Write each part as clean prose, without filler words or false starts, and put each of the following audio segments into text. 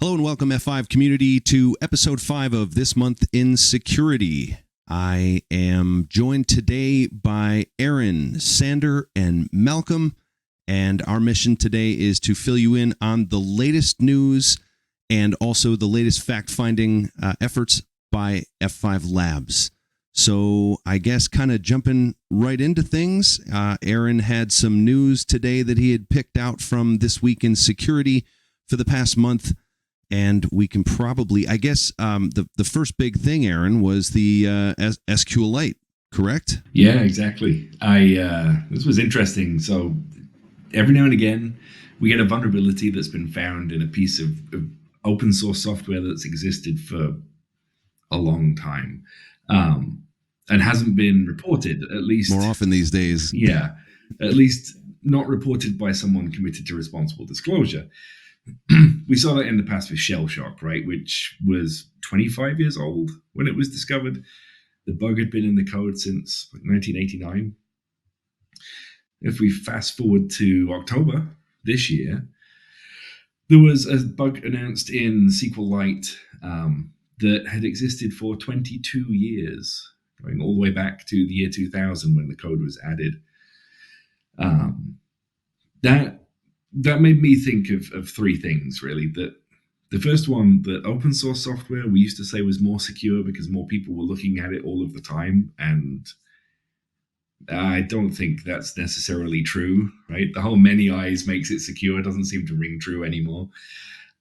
Hello and welcome, F5 community, to episode 5 of This Month in Security. I am joined today by Aaron, Sander, and Malcolm, and our mission today is to fill you in on the latest news and also the latest fact-finding efforts by F5 Labs. So I guess kind of jumping right into things, Aaron had some news today that he had picked out from This Week in Security for the past month. And we can probably, I guess, the first big thing, Aaron, was the SQLite, correct? Yeah, exactly. This was interesting. So every now and again, we get a vulnerability that's been found in a piece of open source software that's existed for a long time, and hasn't been reported, at least more often these days. Yeah, at least not reported by someone committed to responsible disclosure. We saw that in the past with Shell Shock, right, which was 25 years old when it was discovered. The bug had been in the code since 1989. If we fast forward to October this year, there was a bug announced in SQLite that had existed for 22 years, going all the way back to the year 2000 when the code was added. That made me think of three things, really. That the first one, that open source software we used to say was more secure because more people were looking at it all of the time, and I don't think that's necessarily true, right? The whole many eyes makes it secure doesn't seem to ring true anymore.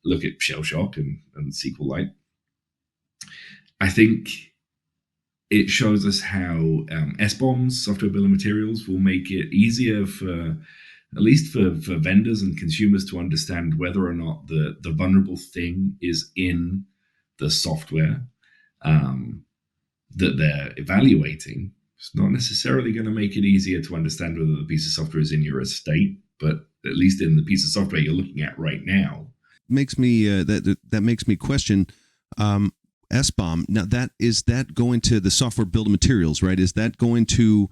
Look at Shell Shock and SQLite. I think it shows us how SBOMs, software bill of materials, will make it easier for, at least for vendors and consumers, to understand whether or not the vulnerable thing is in the software that they're evaluating. It's not necessarily going to make it easier to understand whether the piece of software is in your estate, but at least in the piece of software you're looking at right now. Makes me that makes me question SBOM. Now, is that going to the software build of materials, right? Is that going to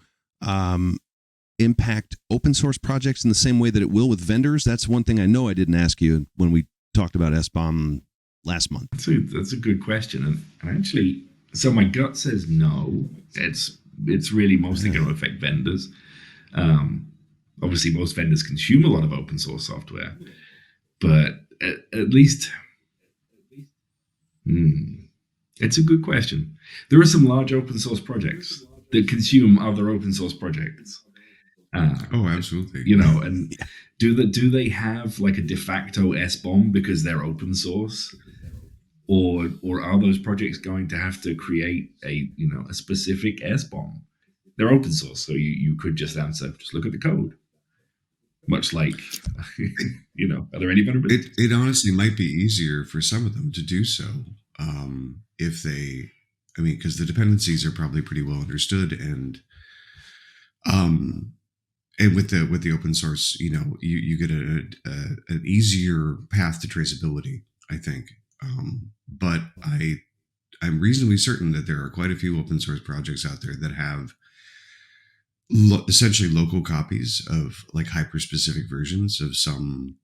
impact open source projects in the same way that it will with vendors? That's one thing I know I didn't ask you when we talked about SBOM last month. That's a good question. And actually, so my gut says no. It's really mostly going to affect vendors. Obviously, most vendors consume a lot of open source software, but at least, it's a good question. There are some large open source projects that consume other open source projects. Absolutely. And do they have like a de facto SBOM because they're open source, or are those projects going to have to create a specific SBOM? They're open source, so you could just answer, just look at the code. Much like, are there any vulnerabilities? It honestly might be easier for some of them to do so if they, because the dependencies are probably pretty well understood, and with the open source, you get an easier path to traceability, I think. But I'm reasonably certain that there are quite a few open source projects out there that have essentially local copies of like hyper-specific versions of some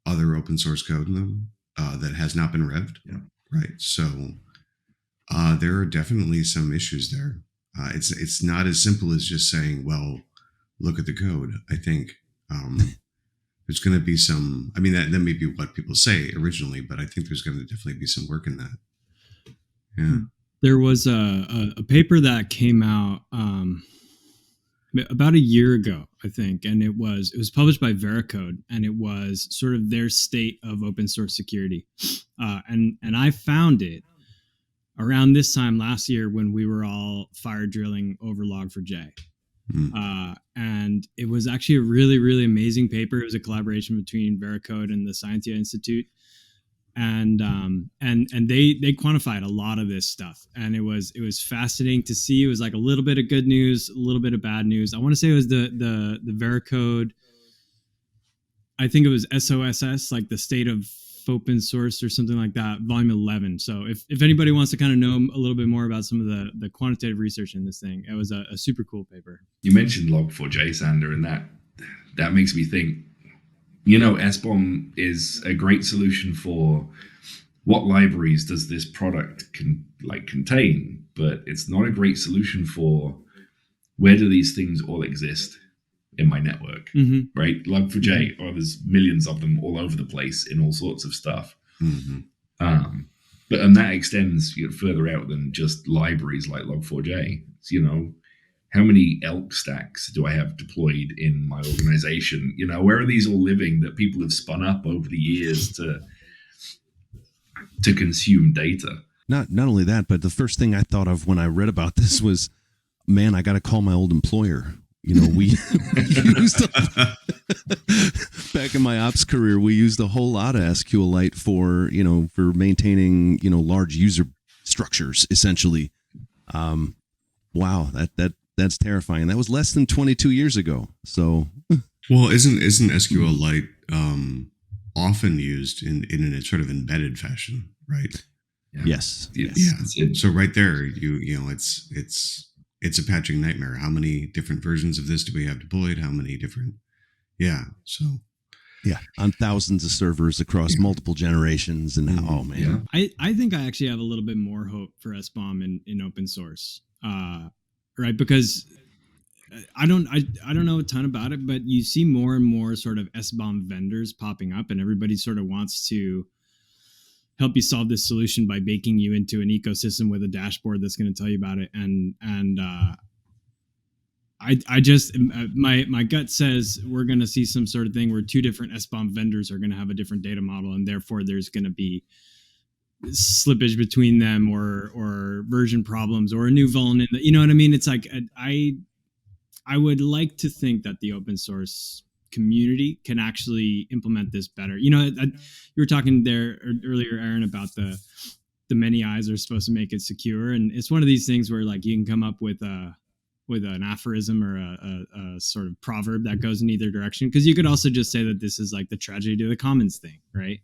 other open source code in them that has not been revved. Yeah. Right. So there are definitely some issues there. It's not as simple as just saying, well, look at the code. I think there's going to be some, that may be what people say originally, but I think there's going to definitely be some work in that. Yeah. There was a paper that came out about a year ago, I think, and it was published by Veracode, and it was sort of their state of open source security. And I found it around this time last year when we were all fire drilling over Log4j. And it was actually a really, really amazing paper. It was a collaboration between Veracode and the Scientia Institute. And they quantified a lot of this stuff, and it was fascinating to see. It was like a little bit of good news, a little bit of bad news. I want to say it was the Veracode. I think it was SOSS, like the state of open source or something like that, volume 11. So if anybody wants to kind of know a little bit more about some of the quantitative research in this thing, it was a super cool paper. You mentioned Log4j, Sander, and that makes me think, SBOM is a great solution for what libraries does this product contain? But it's not a great solution for where do these things all exist in my network, right? Log4j, or there's millions of them all over the place in all sorts of stuff. And that extends further out than just libraries like Log4j. It's, how many elk stacks do I have deployed in my organization? Where are these all living that people have spun up over the years to consume data? Not only that, but the first thing I thought of when I read about this was, man, I got to call my old employer. We used back in my ops career, we used a whole lot of SQLite for maintaining, large user structures, essentially. Wow, that's terrifying. That was less than 22 years ago. So, well, isn't SQLite often used in a sort of embedded fashion, right? Yeah. Yes. Yeah. So right there, it's a patching nightmare. How many different versions of this do we have deployed? How many different? Yeah. So. Yeah, on thousands of servers across multiple generations, and oh man, I think I actually have a little bit more hope for SBOM in open source, right? Because I don't know a ton about it, but you see more and more sort of SBOM vendors popping up, and everybody sort of wants to help you solve this solution by baking you into an ecosystem with a dashboard that's going to tell you about it. And I just, my gut says we're going to see some sort of thing where two different SBOM vendors are going to have a different data model, and therefore there's going to be slippage between them or version problems or a new vuln. You know what I mean? It's like, I would like to think that the open source community can actually implement this better. You were talking there earlier, Aaron, about the many eyes are supposed to make it secure, and it's one of these things where like you can come up with an aphorism or a sort of proverb that goes in either direction, because you could also just say that this is like the tragedy of the commons thing, right?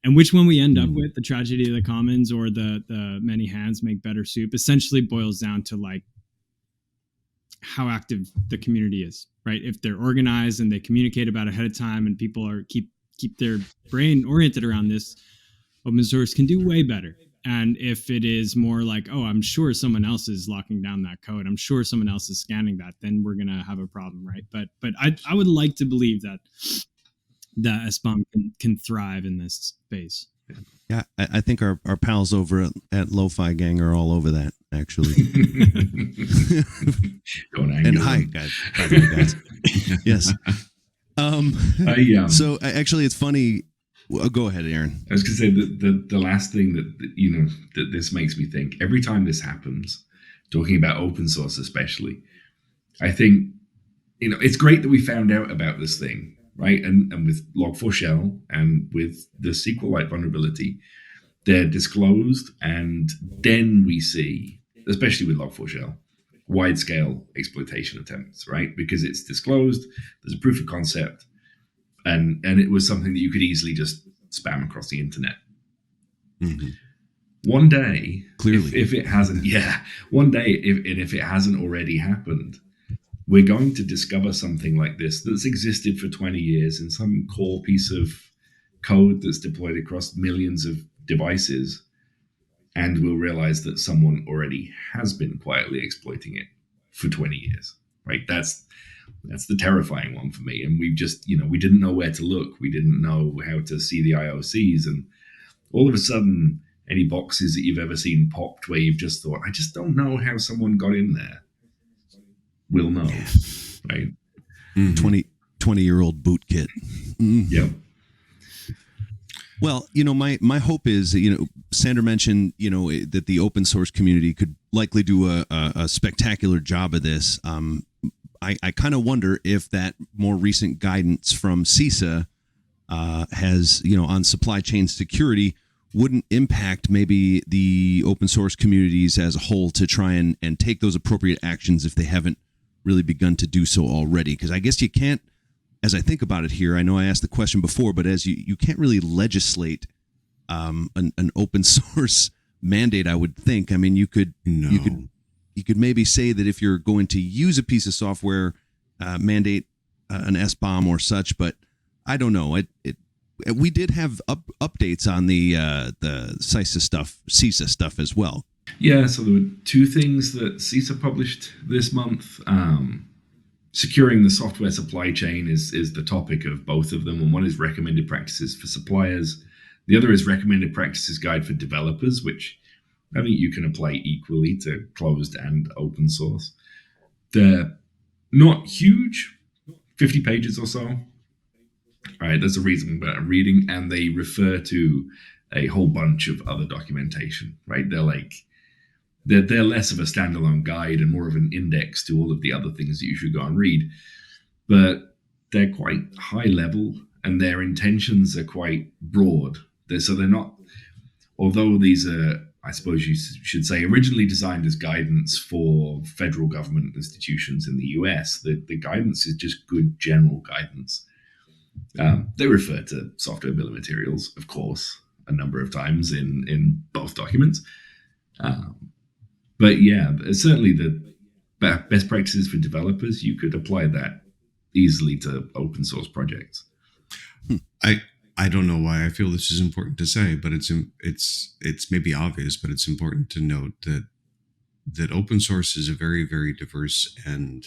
And which one we end up with, the tragedy of the commons or the many hands make better soup, essentially boils down to like how active the community is, right? If they're organized and they communicate about it ahead of time and people are keep their brain oriented around this, open source can do way better. And if it is more like, oh, I'm sure someone else is locking down that code, I'm sure someone else is scanning that, then we're going to have a problem, right? But I would like to believe that SBOM can thrive in this space. Yeah, I think our pals over at Lo-Fi Gang are all over that, actually. And hi, guys. By the way, guys. Yes. So actually, it's funny. Well, go ahead, Aaron. I was going to say the last thing that this makes me think, every time this happens, talking about open source especially, I think, it's great that we found out about this thing, right? And with Log4Shell and with the SQLite vulnerability, they're disclosed, and then we see, especially with Log4Shell, wide-scale exploitation attempts, right? Because it's disclosed, there's a proof of concept, and it was something that you could easily just spam across the internet. Mm-hmm. One day, clearly, if it hasn't, if it hasn't already happened, we're going to discover something like this that's existed for 20 years in some core piece of code that's deployed across millions of devices, and we'll realize that someone already has been quietly exploiting it for 20 years, right? That's the terrifying one for me. And we've just, we didn't know where to look. We didn't know how to see the IOCs. And all of a sudden, any boxes that you've ever seen popped where you've just thought, I just don't know how someone got in there, we'll know, right? 20-year-old bootkit. Yep. Well, my hope is, Sander mentioned, that the open source community could likely do a spectacular job of this. I kind of wonder if that more recent guidance from CISA has, on supply chain security wouldn't impact maybe the open source communities as a whole to try and take those appropriate actions if they haven't really begun to do so already. Because I guess you can't, as I think about it here, I know I asked the question before, but as you can't really legislate an open source mandate, I would think. I mean, you could maybe say that if you're going to use a piece of software, mandate an SBOM or such, but I don't know. we did have updates on the CISA stuff as well. Yeah, so there were two things that CISA published this month. Securing the software supply chain is the topic of both of them, and one is recommended practices for suppliers. The other is recommended practices guide for developers, which I think you can apply equally to closed and open source. They're not huge, 50 pages or so. All right, there's a reason that I'm reading, and they refer to a whole bunch of other documentation, right? They're less of a standalone guide and more of an index to all of the other things that you should go and read. But they're quite high level, and their intentions are quite broad. They're not, although these are, I suppose you should say, originally designed as guidance for federal government institutions in the US, the guidance is just good general guidance. They refer to software bill of materials, of course, a number of times in both documents. But yeah, certainly the best practices for developers, you could apply that easily to open source projects. I don't know why I feel this is important to say, but it's maybe obvious, but it's important to note that open source is a very, very diverse and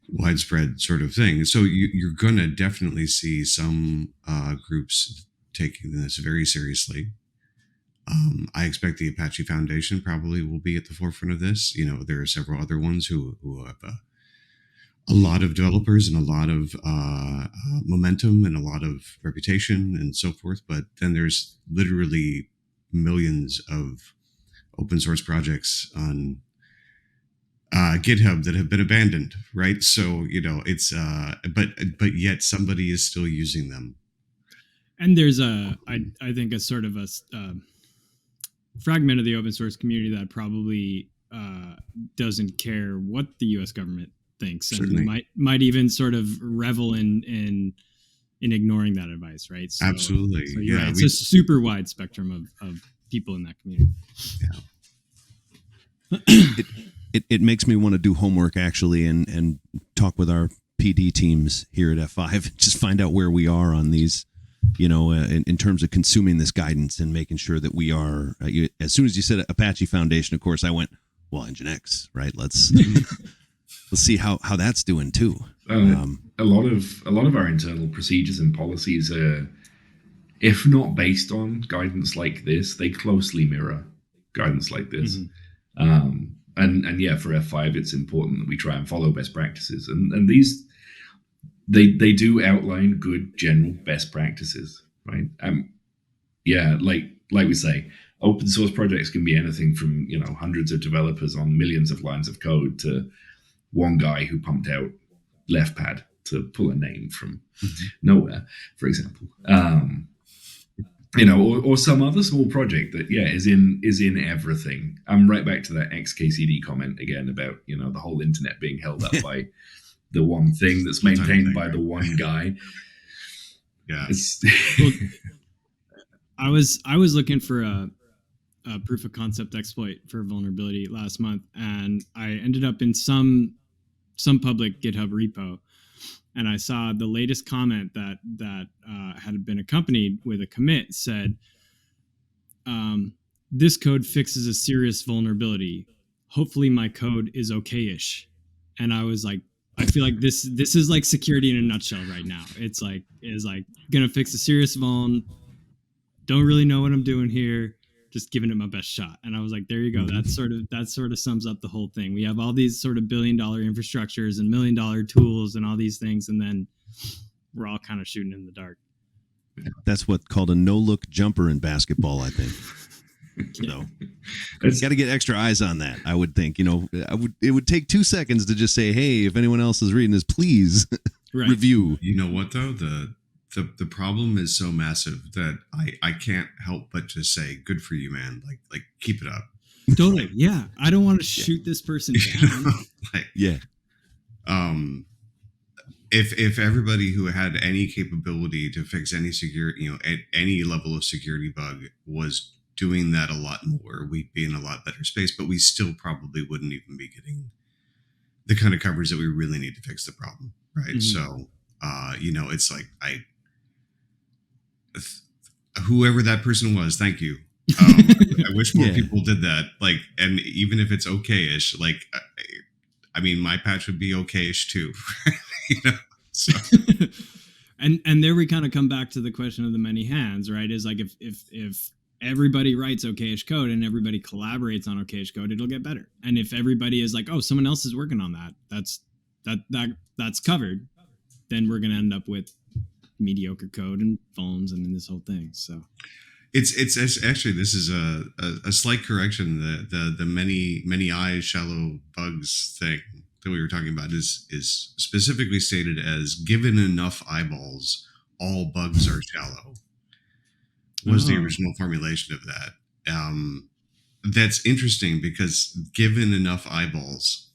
widespread sort of thing. So you're going to definitely see some groups taking this very seriously. I expect the Apache Foundation probably will be at the forefront of this. You know, there are several other ones who have a lot of developers and a lot of momentum and a lot of reputation and so forth. But then there's literally millions of open source projects on GitHub that have been abandoned, right? So, you know, it's but yet somebody is still using them. And there's I think a sort of a fragment of the open source community that probably doesn't care what the U.S. government thinks, and Certainly. might even sort of revel in ignoring that advice, right? So, Absolutely, so yeah. Right. It's a super wide spectrum of people in that community. Yeah. It makes me want to do homework actually and talk with our PD teams here at F5, just find out where we are on these, you know, in terms of consuming this guidance and making sure that we are. As soon as you said Apache Foundation, of course, I went, well, Nginx, right? Let's see how that's doing too. A lot of our internal procedures and policies are, if not based on guidance like this, they closely mirror guidance like this. Mm-hmm. And yeah, for F5, it's important that we try and follow best practices. And these, they do outline good general best practices, right? Yeah, like we say, open source projects can be anything from, you know, hundreds of developers on millions of lines of code to one guy who pumped out left pad to pull a name from nowhere, for example. You know, or some other small project that, yeah, is in everything. I'm right back to that XKCD comment again about, you know, the whole internet being held up by the one thing that's maintained by the one guy. Yeah. Well, I was looking for a proof of concept exploit for vulnerability last month, and I ended up in some public GitHub repo. And I saw the latest comment that had been accompanied with a commit said, this code fixes a serious vulnerability. Hopefully my code is okay-ish. And I was like, I feel like this is like security in a nutshell right now. It's like gonna fix a serious vuln. Don't really know what I'm doing here. Just giving it my best shot. And I was like, there you go. That sort of sums up the whole thing. We have all these sort of $1 billion infrastructures and $1 million tools and all these things, and then we're all kind of shooting in the dark. That's what's called a no-look jumper in basketball, I think. So got to get extra eyes on that, I would think. You know, it would take 2 seconds to just say, hey, if anyone else is reading this, please review. You know what, though? The problem is so massive that I can't help but just say, good for you, man. Like keep it up. Totally. Yeah. I don't want to shoot this person down. Yeah. If everybody who had any capability to fix any security, you know, at any level of security bug was doing that a lot more, we'd be in a lot better space, but we still probably wouldn't even be getting the kind of coverage that we really need to fix the problem. Right. Mm-hmm. So, you know, it's like, whoever that person was, thank you. I wish more people did that. Like, and even if it's okay-ish, like, I mean, my patch would be okay-ish too. You know? So. and there we kind of come back to the question of the many hands, right? Is like if everybody writes okay-ish code and everybody collaborates on okay-ish code, it'll get better. And if everybody is like, oh, someone else is working on that, that's covered, then we're going to end up with mediocre code and phones and this whole thing. So it's actually, this is a slight correction. The many eyes, shallow bugs thing that we were talking about is specifically stated as given enough eyeballs, all bugs are shallow. Was the original formulation of that. That's interesting because given enough eyeballs,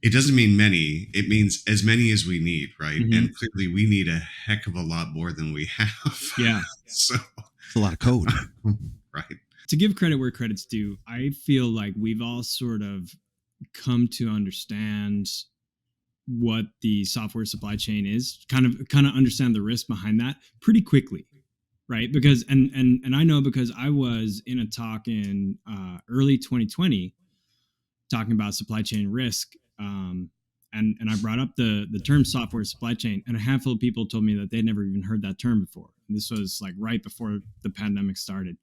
it doesn't mean many. It means as many as we need, right? Mm-hmm. And clearly we need a heck of a lot more than we have. Yeah. So it's a lot of code. Right. To give credit where credit's due, I feel like we've all sort of come to understand what the software supply chain is, kind of understand the risk behind that pretty quickly. Right. Because and I know because I was in a talk in early 2020 talking about supply chain risk. And I brought up the term software supply chain, and a handful of people told me that they'd never even heard that term before. And this was like right before the pandemic started.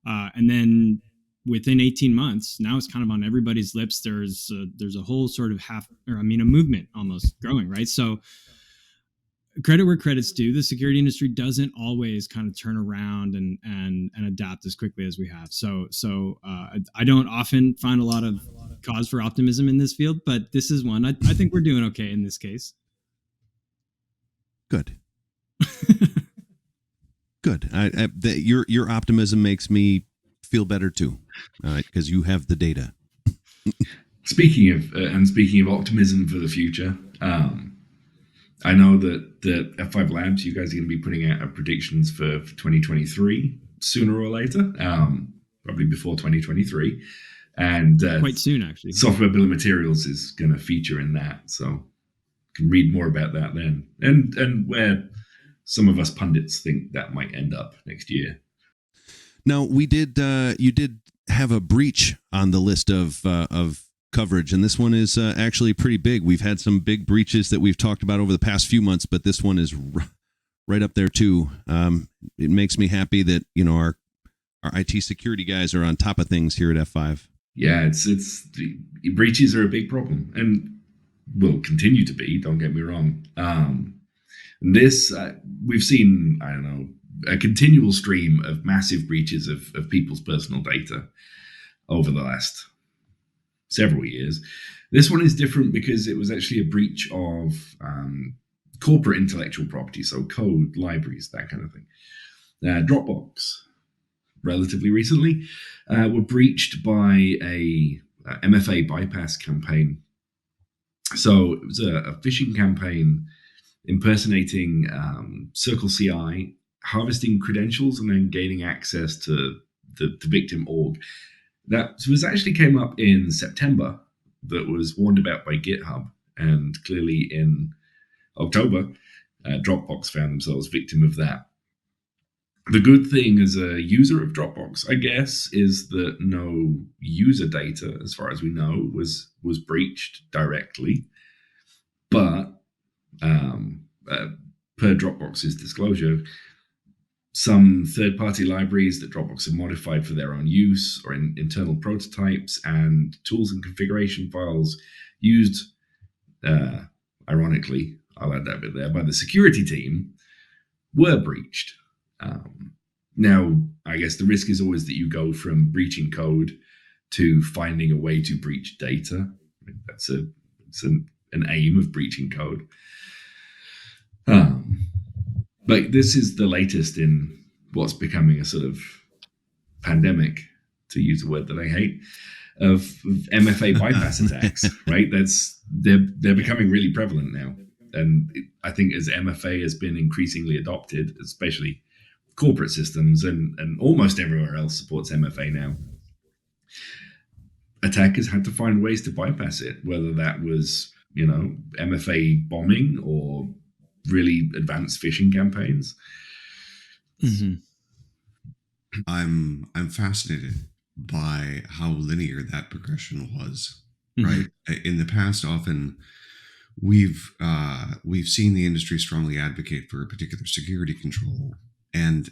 And then within 18 months, now it's kind of on everybody's lips. There's a whole sort of a movement almost growing. Right. So credit where credit's due. The security industry doesn't always kind of turn around and adapt as quickly as we have. So I don't often find a lot of cause for optimism in this field, but this is one. I think we're doing okay in this case. Good. Good. Your optimism makes me feel better too, because you have the data. Speaking of optimism for the future, I know that F5 Labs, you guys are going to be putting out predictions for 2023 sooner or later, probably before 2023. And quite soon, actually. Software Bill of Materials is going to feature in that. So you can read more about that then. And where some of us pundits think that might end up next year. Now, you did have a breach on the list of coverage, and this one is actually pretty big. We've had some big breaches that we've talked about over the past few months, but this one is right up there too. It makes me happy that our IT security guys are on top of things here at F5. Yeah, it's the breaches are a big problem and will continue to be. Don't get me wrong. We've seen, I don't know, a continual stream of massive breaches of people's personal data over the last several years. This one is different because it was actually a breach of corporate intellectual property, so code, libraries, that kind of thing. Dropbox, relatively recently, were breached by a MFA bypass campaign. So it was a phishing campaign impersonating Circle CI, harvesting credentials and then gaining access to the victim org. That was actually came up in September, that was warned about by GitHub, and clearly in October, Dropbox found themselves victim of that. The good thing as a user of Dropbox, I guess, is that no user data, as far as we know, was breached directly. But per Dropbox's disclosure, some third-party libraries that Dropbox have modified for their own use, or in internal prototypes and tools and configuration files used, ironically, I'll add that bit there, by the security team, were breached. Now, I guess the risk is always that you go from breaching code to finding a way to breach data. That's an aim of breaching code. But this is the latest in what's becoming a sort of pandemic, to use a word that I hate, of MFA bypass attacks. Right? They're becoming really prevalent now, and I think as MFA has been increasingly adopted, especially corporate systems, and almost everywhere else supports MFA now, attackers had to find ways to bypass it, whether that was MFA bombing or really advanced phishing campaigns. Mhm. I'm fascinated by how linear that progression was. Mhm. Right. In the past, often we've seen the industry strongly advocate for a particular security control, and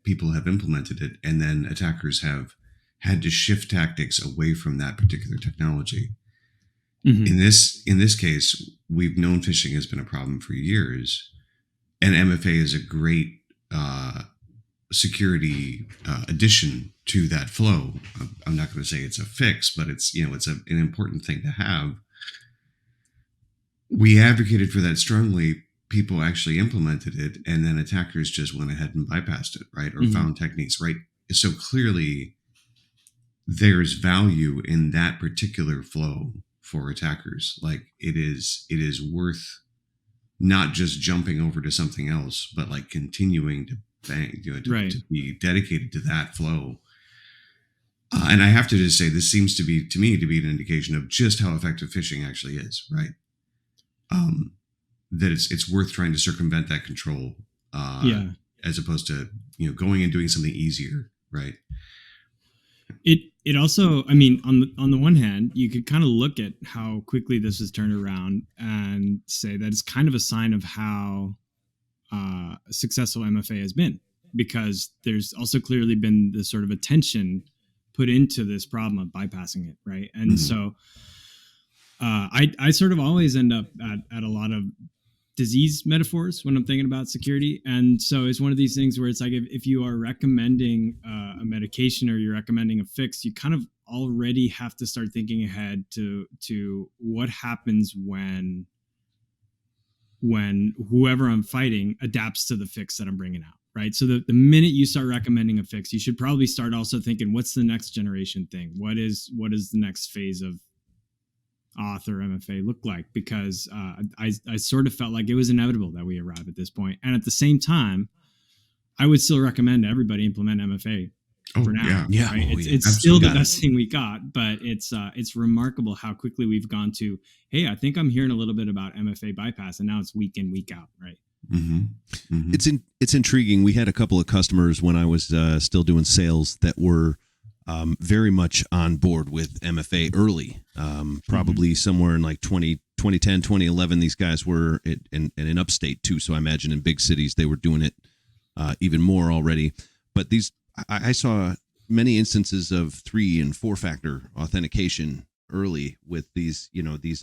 people have implemented it, and then attackers have had to shift tactics away from that particular technology. Mhm. In this case, we've known phishing has been a problem for years, and MFA is a great security addition to that flow. I'm not going to say it's a fix, but it's an important thing to have. We advocated for that strongly. People actually implemented it, and then attackers just went ahead and bypassed it, right? Or Mhm. found techniques, right? So clearly, there's value in that particular flow for attackers. Like it is worth not just jumping over to something else, but like continuing to bang, Right. to be dedicated to that flow. And I have to just say, this seems to me to be an indication of just how effective phishing actually is, right? That it's worth trying to circumvent that control, Yeah. as opposed to going and doing something easier, right? It also, I mean, on the one hand, you could kind of look at how quickly this was turned around and say that it's kind of a sign of how successful MFA has been, because there's also clearly been this sort of attention put into this problem of bypassing it, right? And so I sort of always end up at a lot of disease metaphors when I'm thinking about security. And so it's one of these things where it's like, if you are recommending a medication or you're recommending a fix, you kind of already have to start thinking ahead to what happens when whoever I'm fighting adapts to the fix that I'm bringing out. Right. So the minute you start recommending a fix, you should probably start also thinking, what's the next generation thing? What is the next phase of auth or MFA look like? Because I sort of felt like it was inevitable that we arrive at this point. And at the same time, I would still recommend everybody implement MFA for now. Yeah. Right? Oh, It's still the best thing we got, but it's remarkable how quickly we've gone to, hey, I think I'm hearing a little bit about MFA bypass, and now it's week in, week out, right? Mm-hmm. Mm-hmm. It's intriguing. We had a couple of customers when I was still doing sales that were very much on board with MFA early, probably somewhere in like 2010, 2011. These guys were in upstate too. So I imagine in big cities, they were doing it even more already. But I saw many instances of 3 and 4 factor authentication early with these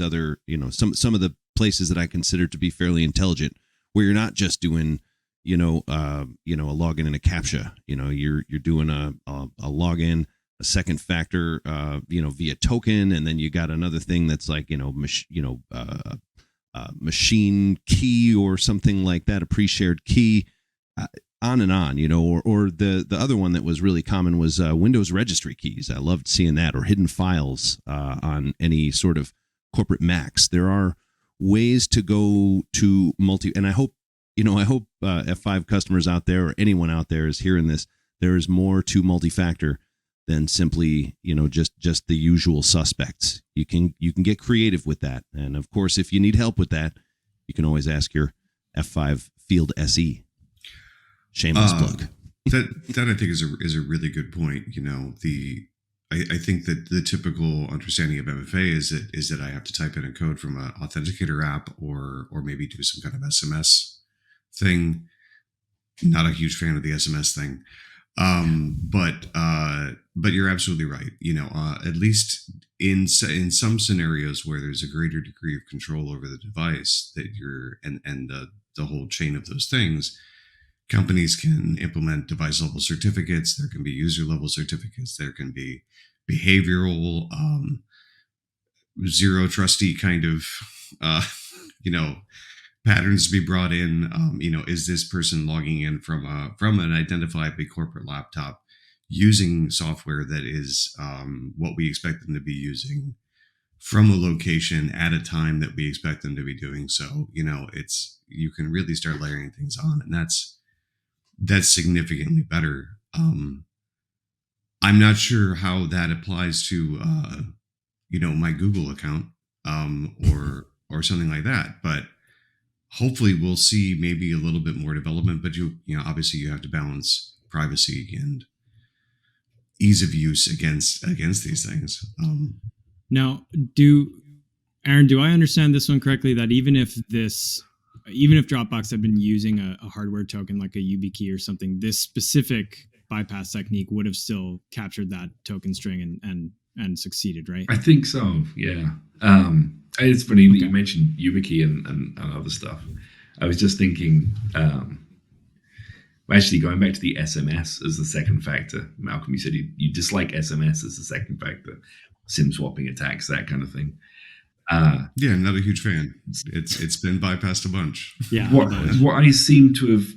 other, some of the places that I consider to be fairly intelligent, where you're not just doing a login and a CAPTCHA. You're doing a login, a second factor, via token, and then you got another thing that's like machine key or something like that, a pre-shared key, on and on. Or the other one that was really common was Windows registry keys. I loved seeing that, or hidden files on any sort of corporate Macs. There are ways to go to and I hope F5 customers out there, or anyone out there, is hearing this. There is more to multi-factor than simply, just the usual suspects. You can get creative with that. And of course, if you need help with that, you can always ask your F5 Field SE. Shameless plug. That I think is a really good point. I think that the typical understanding of MFA is that I have to type in a code from an authenticator app, or maybe do some kind of SMS thing. Not a huge fan of the SMS thing, but you're absolutely right. At least in some scenarios where there's a greater degree of control over the device, that and the whole chain of those things. Companies can implement device level certificates. There can be user level certificates. There can be behavioral, zero trusty kind of, patterns to be brought in. Is this person logging in from an identifiably corporate laptop using software that is what we expect them to be using, from a location at a time that we expect them to be doing so? You can really start layering things on, and that's significantly better. I'm not sure how that applies to my Google account, or something like that, but hopefully we'll see maybe a little bit more development, but you know, obviously you have to balance privacy and ease of use against these things. Now, Aaron, do I understand this one correctly? That even if Dropbox had been using a hardware token like a YubiKey or something, this specific bypass technique would have still captured that token string and succeeded, right? I think so. Yeah. It's funny that you mentioned YubiKey and other stuff. I was just thinking, actually going back to the SMS as the second factor. Malcolm, you said you dislike SMS as the second factor, SIM swapping attacks, that kind of thing. Yeah, not a huge fan. It's been bypassed a bunch. Yeah. What I seem to have,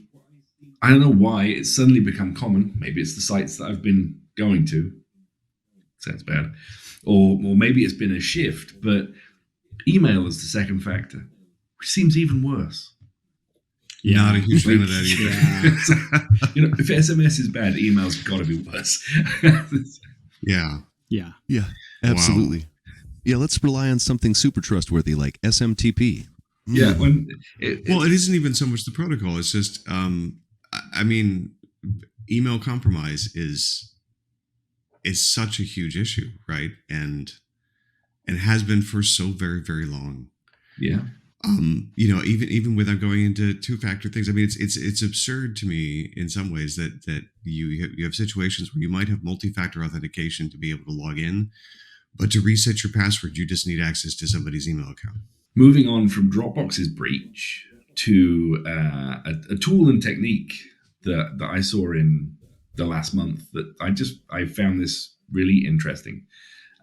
I don't know why it's suddenly become common. Maybe it's the sites that I've been going to. Sounds bad. Or maybe it's been a shift, but email is the second factor, which seems even worse. Yeah. Not a huge fan of that either. Yeah. You know, if SMS is bad, email's got to be worse. Yeah. Yeah, absolutely. Wow. Yeah, let's rely on something super trustworthy like SMTP. Yeah. It isn't even so much the protocol. It's just, I mean, email compromise is such a huge issue, right? And has been for so very, very long. Yeah. You know, even without going into two-factor things, I mean, it's absurd to me in some ways that you have situations where you might have multi-factor authentication to be able to log in, but to reset your password, you just need access to somebody's email account. Moving on from Dropbox's breach to a tool and technique that I saw in the last month that I found this really interesting.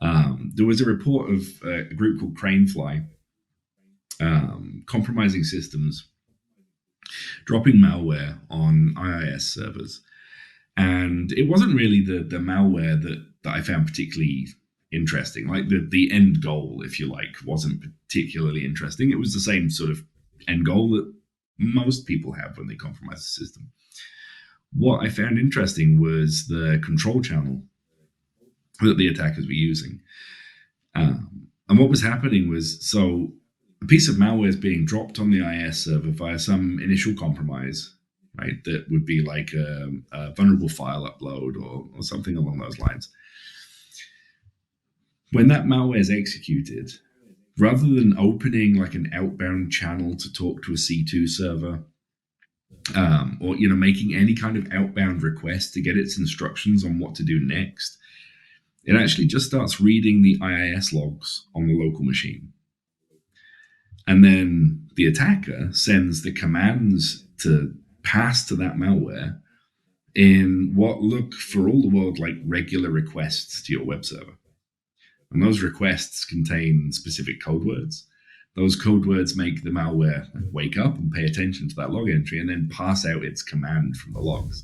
There was a report of a group called Cranefly compromising systems, dropping malware on IIS servers. And it wasn't really the malware that I found particularly interesting. Like the end goal, if you like, wasn't particularly interesting. It was the same sort of end goal that most people have when they compromise the system. What I found interesting was the control channel that the attackers were using. And what was happening was, so a piece of malware is being dropped on the IIS server via some initial compromise, right? That would be like a vulnerable file upload or something along those lines. When that malware is executed, rather than opening like an outbound channel to talk to a C2 server, or making any kind of outbound request to get its instructions on what to do next, it actually just starts reading the IIS logs on the local machine. And then the attacker sends the commands to pass to that malware in what look for all the world like regular requests to your web server. And those requests contain specific code words. Those code words make the malware wake up and pay attention to that log entry and then pass out its command from the logs.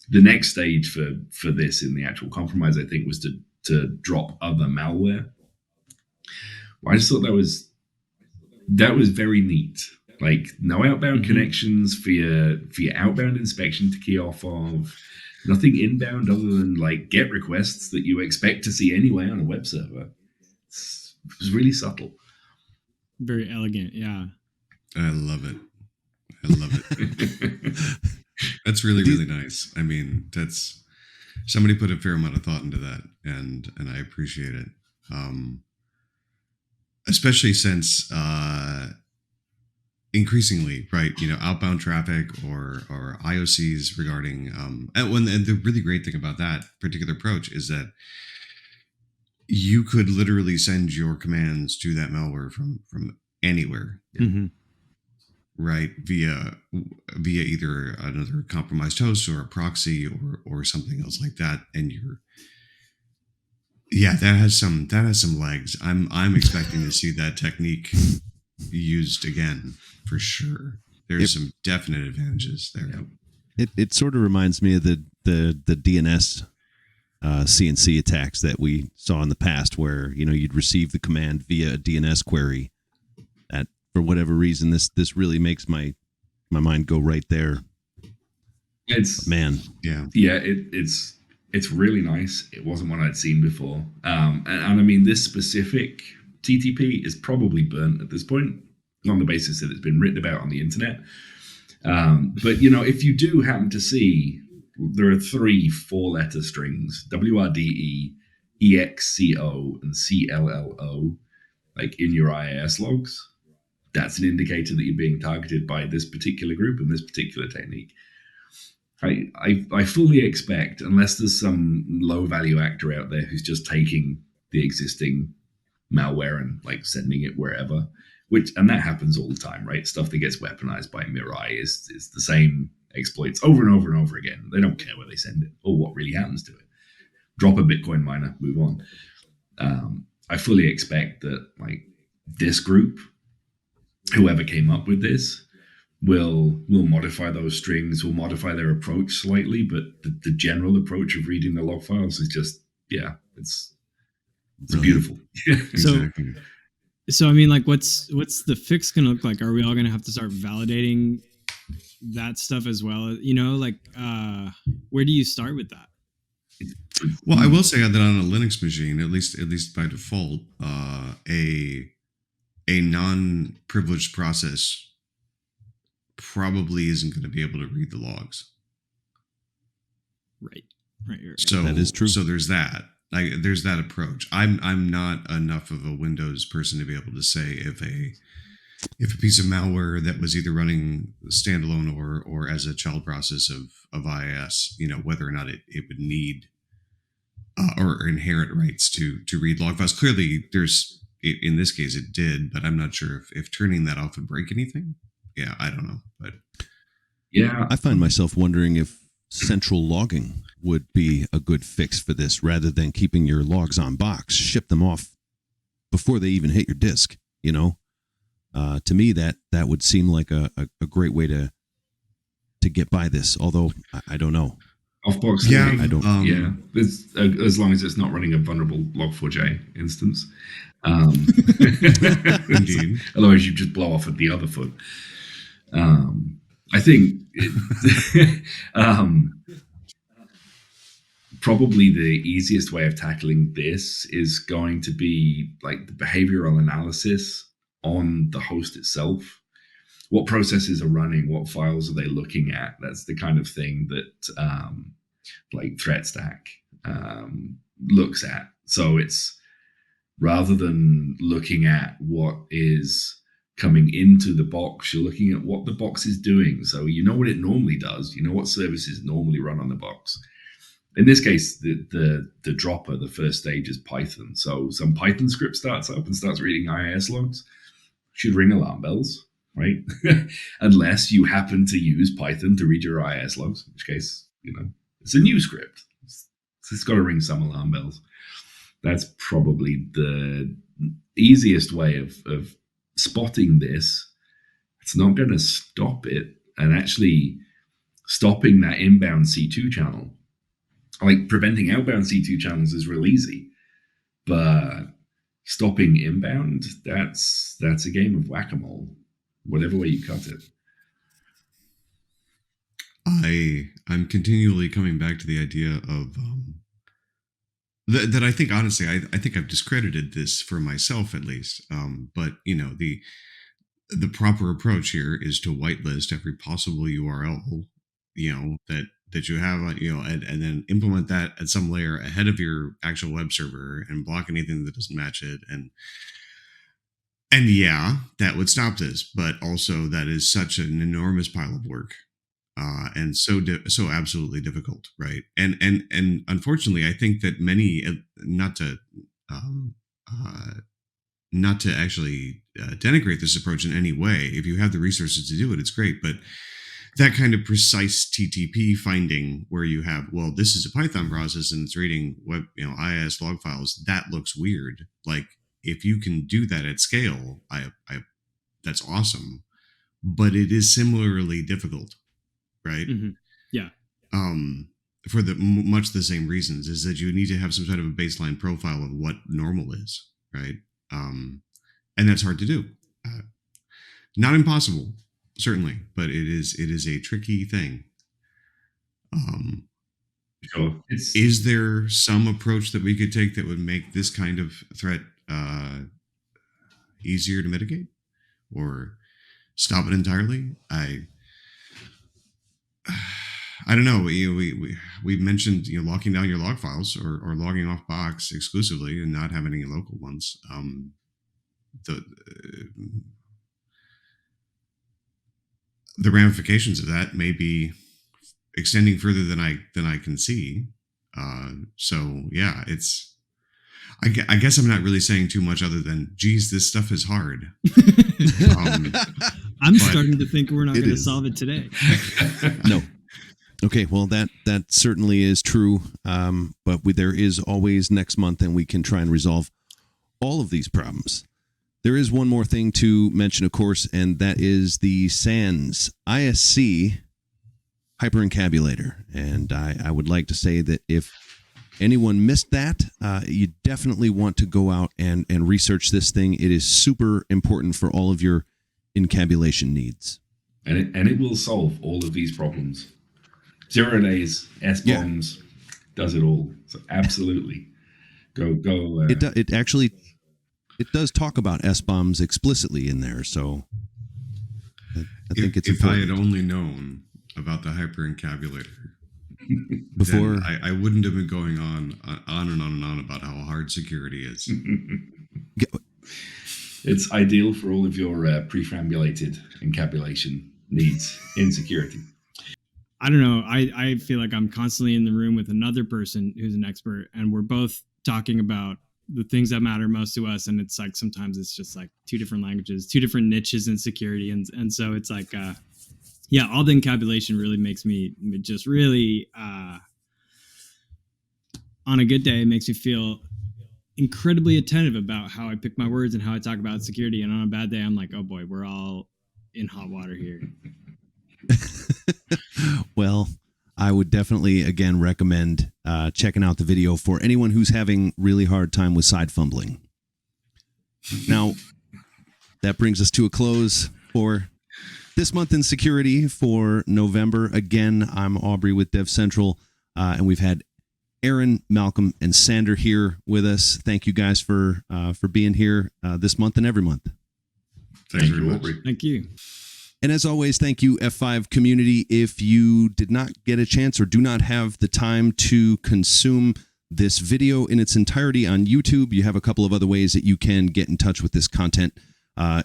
The next stage for this in the actual compromise, I think, was to drop other malware. Well, I just thought that was very neat. Like no outbound connections for your outbound inspection to key off of. Nothing inbound other than like GET requests that you expect to see anyway on a web server. It was really subtle. Very elegant, yeah. I love it. That's really, really nice. I mean, that's somebody put a fair amount of thought into that, and I appreciate it. Especially since increasingly, right, outbound traffic or IOCs regarding and the really great thing about that particular approach is that you could literally send your commands to that malware from anywhere, right, via either another compromised host or a proxy or something else like that, and that has some legs. I'm expecting to see that technique used again for sure. There's some definite advantages there. It sort of reminds me of the DNS CNC attacks that we saw in the past, where you'd receive the command via a DNS query. That for whatever reason, this really makes my mind go right there. It's It's really nice. It wasn't one I'd seen before. And I mean, this specific TTP is probably burnt at this point. on the basis that it's been written about on the internet. But if you do happen to see, there are 3 4-letter strings: WRDE, EXCO, and CLLO, like in your IIS logs. That's an indicator that you're being targeted by this particular group and this particular technique. I fully expect, unless there's some low value actor out there who's just taking the existing malware and like sending it wherever, and that happens all the time, right? Stuff that gets weaponized by Mirai is the same exploits over and over and over again. They don't care where they send it or what really happens to it. Drop a Bitcoin miner, move on. I fully expect that like this group, whoever came up with this, will modify those strings, will modify their approach slightly, but the general approach of reading the log files is just, it's beautiful. Exactly. So I mean, like, what's the fix going to look like? Are we all going to have to start validating that stuff as well? Where do you start with that? Well, I will say that on a Linux machine, at least by default, a non-privileged process probably isn't going to be able to read the logs. Right. So that is true. So there's that. Like, there's that approach. I'm not enough of a Windows person to be able to say if a piece of malware that was either running standalone or as a child process of IIS, whether or not it would need or inherent rights to read log files. Clearly, in this case it did, but I'm not sure if turning that off would break anything. Yeah, I don't know, but yeah, I find myself wondering if central logging would be a good fix for this, rather than keeping your logs on box. Ship them off before they even hit your disk. To me, that would seem like a great way to get by this. Although I don't know. Off box. Yeah, I don't. As long as it's not running a vulnerable Log4j instance. Indeed. Otherwise, you just blow off at the other foot. I think probably the easiest way of tackling this is going to be like the behavioral analysis on the host itself. What processes are running? What files are they looking at? That's the kind of thing that like ThreatStack looks at. So it's, rather than looking at what is coming into the box, you're looking at what the box is doing. So you know what it normally does. You know what services normally run on the box. In this case, the dropper, the first stage is Python. So some Python script starts up and starts reading IIS logs. Should ring alarm bells, right? Unless you happen to use Python to read your IIS logs, in which case, it's a new script. It's got to ring some alarm bells. That's probably the easiest way of spotting this. It's not going to stop it, and actually stopping that inbound C2 channel. Like, preventing outbound C2 channels is real easy, but stopping inbound, that's a game of whack-a-mole, whatever way you cut it. I'm continually coming back to the idea of that I think, honestly, I think I've discredited this for myself at least. But the proper approach here is to whitelist every possible URL, that you have, and then implement that at some layer ahead of your actual web server and block anything that doesn't match it. And yeah, that would stop this, but also that is such an enormous pile of work. And so absolutely difficult, right? And unfortunately, I think that many, not to actually denigrate this approach in any way. If you have the resources to do it, it's great. But that kind of precise TTP finding, where you have, well, this is a Python process and it's reading web, IIS log files, that looks weird. Like, if you can do that at scale, I that's awesome. But it is similarly difficult. Right. Mm-hmm. Yeah. For much the same reasons, is that you need to have some sort of a baseline profile of what normal is, right? And that's hard to do. Not impossible, certainly, but it is a tricky thing. Sure. Is there some approach that we could take that would make this kind of threat easier to mitigate? or stop it entirely. I don't know. We mentioned locking down your log files or logging off Box exclusively and not having any local ones. The ramifications of that may be extending further than I can see. So yeah, it's. I guess I'm not really saying too much other than, geez, this stuff is hard. I'm starting to think we're not going to solve it today. No. Okay, well, that certainly is true, but there is always next month, and we can try and resolve all of these problems. There is one more thing to mention, of course, and that is the SANS ISC hyperencabulator. And I would like to say that if anyone missed that, you definitely want to go out and research this thing. It is super important for all of your encabulation needs. And it will solve all of these problems. 0 days, S-bombs, does it all. So absolutely. Go. It does talk about S-bombs explicitly in there, so I think it's important. If I had only known about the hyperencabulator before, I wouldn't have been going on and on about how hard security is. It's ideal for all of your prefambulated encabulation needs in security. I don't know. I feel like I'm constantly in the room with another person who's an expert, and we're both talking about the things that matter most to us. And it's like, sometimes it's just like 2 different languages, 2 different niches in security. And so it's like, all the encabulation really makes me just really, on a good day, it makes me feel incredibly attentive about how I pick my words and how I talk about security. And on a bad day, I'm like, oh boy, we're all in hot water here. Well, I would definitely, again, recommend checking out the video for anyone who's having really hard time with side fumbling. Now, that brings us to a close for this month in security for November. Again, I'm Aubrey with DevCentral, and we've had Aaron, Malcolm, and Sander here with us. Thank you guys for being here this month and every month. Thanks very much. Aubrey. Thank you. And as always, thank you, F5 community. If you did not get a chance or do not have the time to consume this video in its entirety on YouTube, you have a couple of other ways that you can get in touch with this content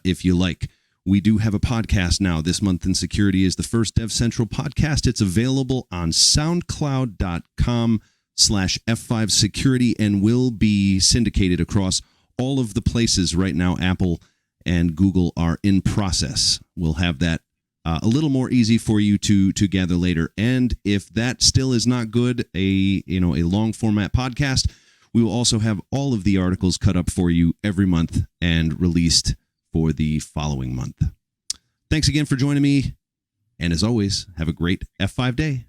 if you like. We do have a podcast now. This Month in Security is the first DevCentral podcast. It's available on soundcloud.com/F5 security and will be syndicated across all of the places right now. Apple and Google are in process. We'll have that a little more easy for you to gather later. And if that still is not good, a long format podcast, we will also have all of the articles cut up for you every month and released for the following month. Thanks again for joining me. And as always, have a great F5 day.